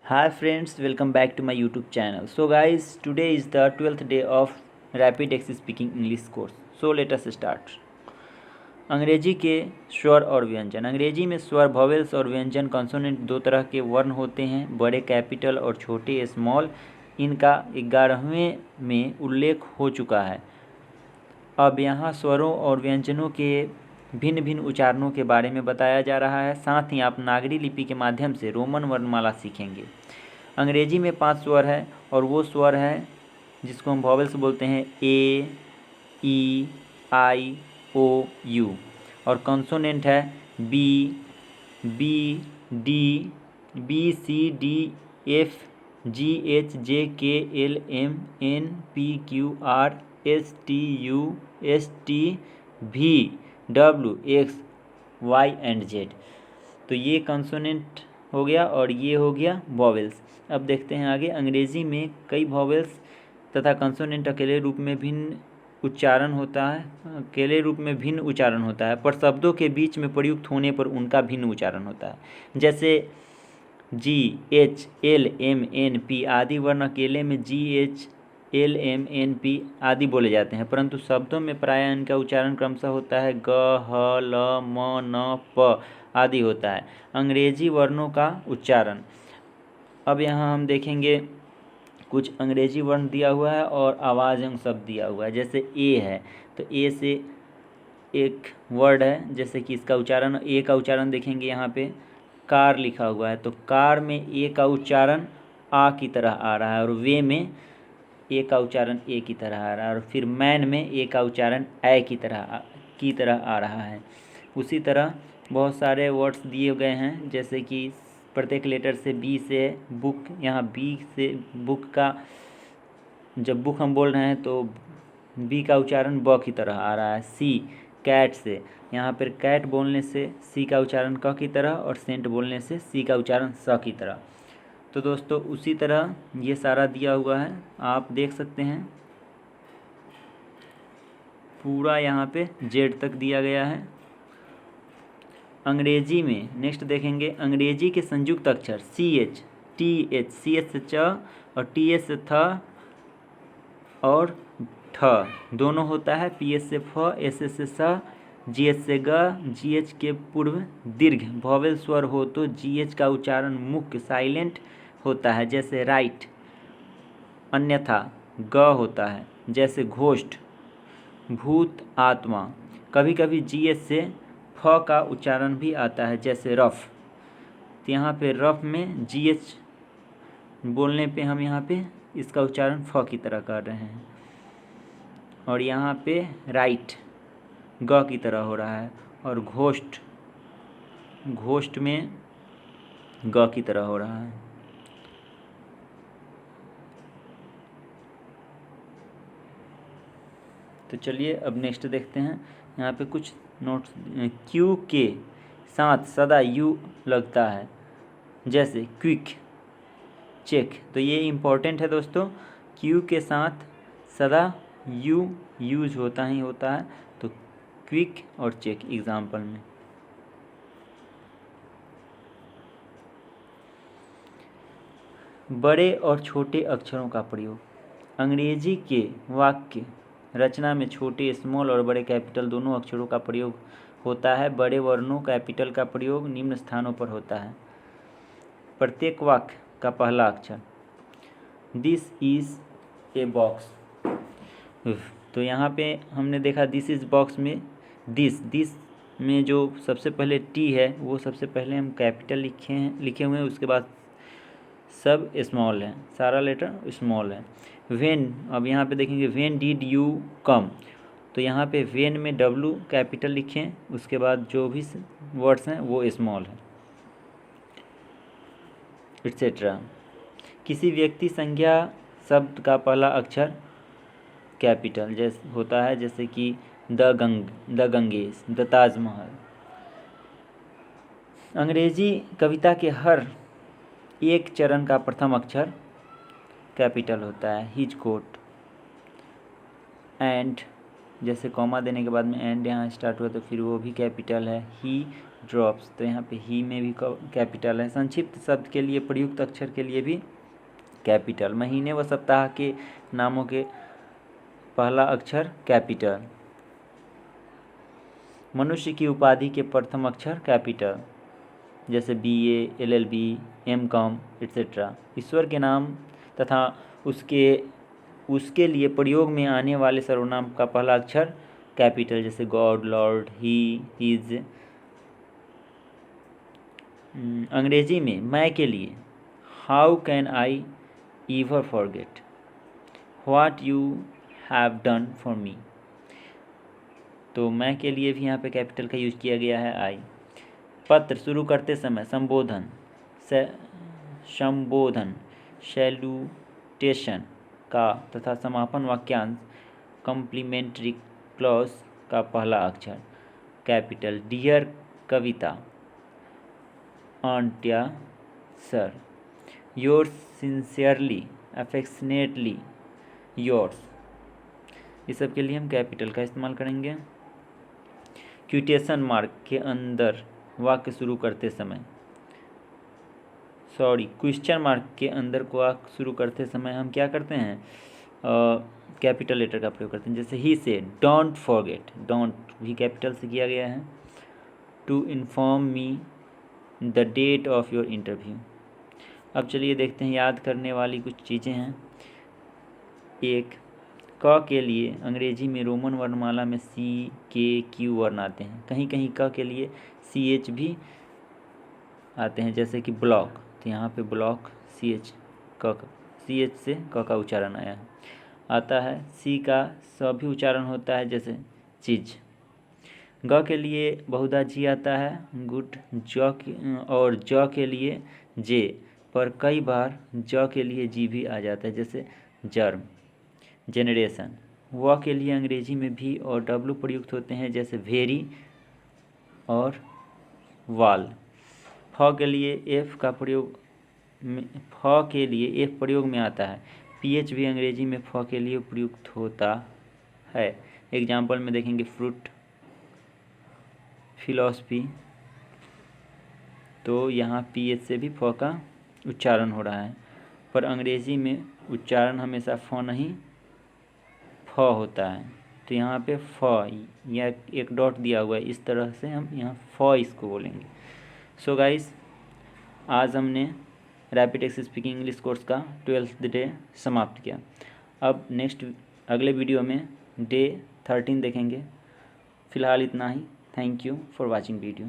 Hi friends, welcome back to my YouTube channel. So guys, today is the 12th day of Rapid Access Speaking English course. So let us start. अंग्रेजी के स्वर और व्यंजन। अंग्रेजी में स्वर vowels और व्यंजन कॉन्सोनेंट दो तरह के वर्ण होते हैं, बड़े कैपिटल और छोटे स्मॉल। इनका 11वें में उल्लेख हो चुका है। अब यहाँ स्वरों और व्यंजनों के भिन्न भिन्न उच्चारणों के बारे में बताया जा रहा है। साथ ही आप नागरी लिपि के माध्यम से रोमन वर्णमाला सीखेंगे। अंग्रेजी में 5 स्वर है और वो स्वर है जिसको हम वॉवेल्स बोलते हैं A, E, I, O, U. और कॉन्सोनेंट है B, D, B, C, D, F, G, H, J, K, L, M, N, P, Q, R, S, T, U, S, T, V, W, X, Y and Z. तो ये consonant हो गया और ये हो गया वॉवेल्स। अब देखते हैं आगे। अंग्रेजी में कई वॉवेल्स तथा कॉन्सोनेंट अकेले रूप में भिन्न उच्चारण होता है, पर शब्दों के बीच में प्रयुक्त होने पर उनका भिन्न उच्चारण होता है। जैसे G, H, L, M, N, P आदि वर्ण अकेले में G, H, L, M, N, P आदि बोले जाते हैं, परंतु शब्दों में प्रायः इनका उच्चारण क्रमशः होता है ग, ह, ल, म, न, प आदि होता है। अंग्रेजी वर्णों का उच्चारण। अब यहाँ हम देखेंगे कुछ अंग्रेजी वर्ण दिया हुआ है और आवाज़ एवं शब्द दिया हुआ है। जैसे ए है तो ए से एक वर्ड है, जैसे कि इसका उच्चारण, ए का उच्चारण देखेंगे यहाँ पे कार लिखा हुआ है तो कार में ए का उच्चारण आ की तरह आ रहा है और वे में ए का उच्चारण ए की तरह आ रहा है और फिर मैन में ए का उच्चारण ए की तरह आ रहा है। उसी तरह बहुत सारे वर्ड्स दिए गए हैं, जैसे कि प्रत्येक लेटर से बी से बुक, यहाँ बी से बुक का, जब बुक हम बोल रहे हैं तो बी का उच्चारण ब की तरह आ रहा है। सी कैट से, यहाँ पर कैट बोलने से सी का उच्चारण क की तरह और सेंट बोलने से सी का उच्चारण स की तरह। तो दोस्तों उसी तरह ये सारा दिया हुआ है, आप देख सकते हैं पूरा यहाँ पे जेड तक दिया गया है। अंग्रेजी में नेक्स्ट देखेंगे, अंग्रेजी के संयुक्त अक्षर C H, T H, C H से च और टी एच से थ और ठ दोनों होता है, पी एच से फ, एस एच से स, जी एच से ग, जी एच के पूर्व दीर्घ वॉवेल स्वर हो तो जी एच का उच्चारण मुख्य साइलेंट होता है, जैसे राइट। अन्यथा ग होता है, जैसे घोस्ट, भूत, आत्मा। कभी कभी जी एच से फ का उच्चारण भी आता है, जैसे रफ। तो यहाँ पे रफ में जी एच बोलने पे हम यहाँ पे इसका उच्चारण फ की तरह कर रहे हैं और यहाँ पे राइट ग की तरह हो रहा है और घोस्ट में ग की तरह हो रहा है। तो चलिए अब नेक्स्ट देखते हैं। यहाँ पे कुछ नोट्स, क्यू के साथ सदा यू लगता है, जैसे क्विक, चेक। तो ये इम्पोर्टेंट है दोस्तों, क्यू के साथ सदा यू यूज होता है, तो क्विक और चेक एग्जाम्पल में। बड़े और छोटे अक्षरों का प्रयोग। अंग्रेजी के वाक्य रचना में छोटे स्मॉल और बड़े कैपिटल दोनों अक्षरों का प्रयोग होता है। बड़े वर्णों कैपिटल का प्रयोग निम्न स्थानों पर होता है। प्रत्येक वाक्य का पहला अक्षर, दिस इज ए बॉक्स। तो यहाँ पे हमने देखा दिस इज बॉक्स में दिस में जो सबसे पहले टी है वो सबसे पहले हम कैपिटल लिखे हुए हैं, उसके बाद सब स्मॉल है, सारा लेटर स्मॉल है। वेन, अब यहाँ पे देखेंगे वेन डिड यू कम, तो यहाँ पे वेन में डब्लू कैपिटल लिखें, उसके बाद जो भी वर्ड्स हैं वो स्मॉल है, एट्सेट्रा। किसी व्यक्ति संज्ञा शब्द का पहला अक्षर कैपिटल जैसे होता है, जैसे कि द गंगेश, द ताजमहल। अंग्रेजी कविता के हर एक चरण का प्रथम अक्षर कैपिटल होता है, हिज कोट। एंड, जैसे कॉमा देने के बाद में एंड यहाँ स्टार्ट हुआ तो फिर वो भी कैपिटल है। ही ड्रॉप्स, तो यहाँ पे ही में भी कैपिटल है। संक्षिप्त शब्द के लिए प्रयुक्त अक्षर के लिए भी कैपिटल। महीने व सप्ताह के नामों के पहला अक्षर कैपिटल। मनुष्य की उपाधि के प्रथम अक्षर कैपिटल, जैसे BA, LLB, M.Com etc. ईश्वर के नाम तथा उसके लिए प्रयोग में आने वाले सर्वनाम का पहला अक्षर कैपिटल, जैसे गॉड, लॉर्ड, ही, हिज। अंग्रेजी में मैं के लिए how can I ever forget what you have done for me, तो मैं के लिए भी यहाँ पे कैपिटल का यूज किया गया है आई। पत्र शुरू करते समय संबोधन, सैल्यूटेशन का तथा समापन वाक्यांश कॉम्प्लीमेंट्री क्लॉज का पहला अक्षर कैपिटल। डियर कविता, ऑन्ट या sir, yours sincerely, affectionately yours, इस सब के लिए हम कैपिटल का इस्तेमाल करेंगे। क्विटेशन मार्क के अंदर वाक्य शुरू करते समय, क्वेश्चन मार्क के अंदर को वाक्य शुरू करते समय हम क्या करते हैं, कैपिटल लेटर का प्रयोग करते हैं। जैसे ही से डोंट फॉरगेट, डोंट भी कैपिटल से किया गया है। To inform me the date of your interview. अब चलिए देखते हैं, याद करने वाली कुछ चीज़ें हैं। एक, क के लिए अंग्रेजी में रोमन वर्णमाला में CKQ वर्ण आते हैं। कहीं कहीं क के लिए CH भी आते हैं, जैसे कि ब्लॉक, तो यहाँ पे ब्लॉक CH से क का उच्चारण आया है आता है। सी का स भी उच्चारण होता है, जैसे चीज। ग के लिए बहुधा जी आता है, गुड। और ज के लिए जे, पर कई बार ज के लिए जी भी आ जाता है, जैसे जर्म, जेनरेशन। व के लिए अंग्रेजी में भी और W प्रयुक्त होते हैं, जैसे वेरी और वाल। फ के लिए F प्रयोग में आता है। PH भी अंग्रेजी में फ के लिए प्रयुक्त होता है। एग्जाम्पल में देखेंगे फ्रूट, फिलॉसफी, तो यहाँ PH से भी फ का उच्चारण हो रहा है, पर अंग्रेजी में उच्चारण हमेशा फ नहीं फ होता है। तो यहाँ पे फ या एक डॉट दिया हुआ है, इस तरह से हम यहाँ फ इसको बोलेंगे। सो गाइस, आज हमने rapid access speaking English course का 12th डे समाप्त किया। अब अगले वीडियो में डे 13 देखेंगे। फ़िलहाल इतना ही। Thank you for watching video.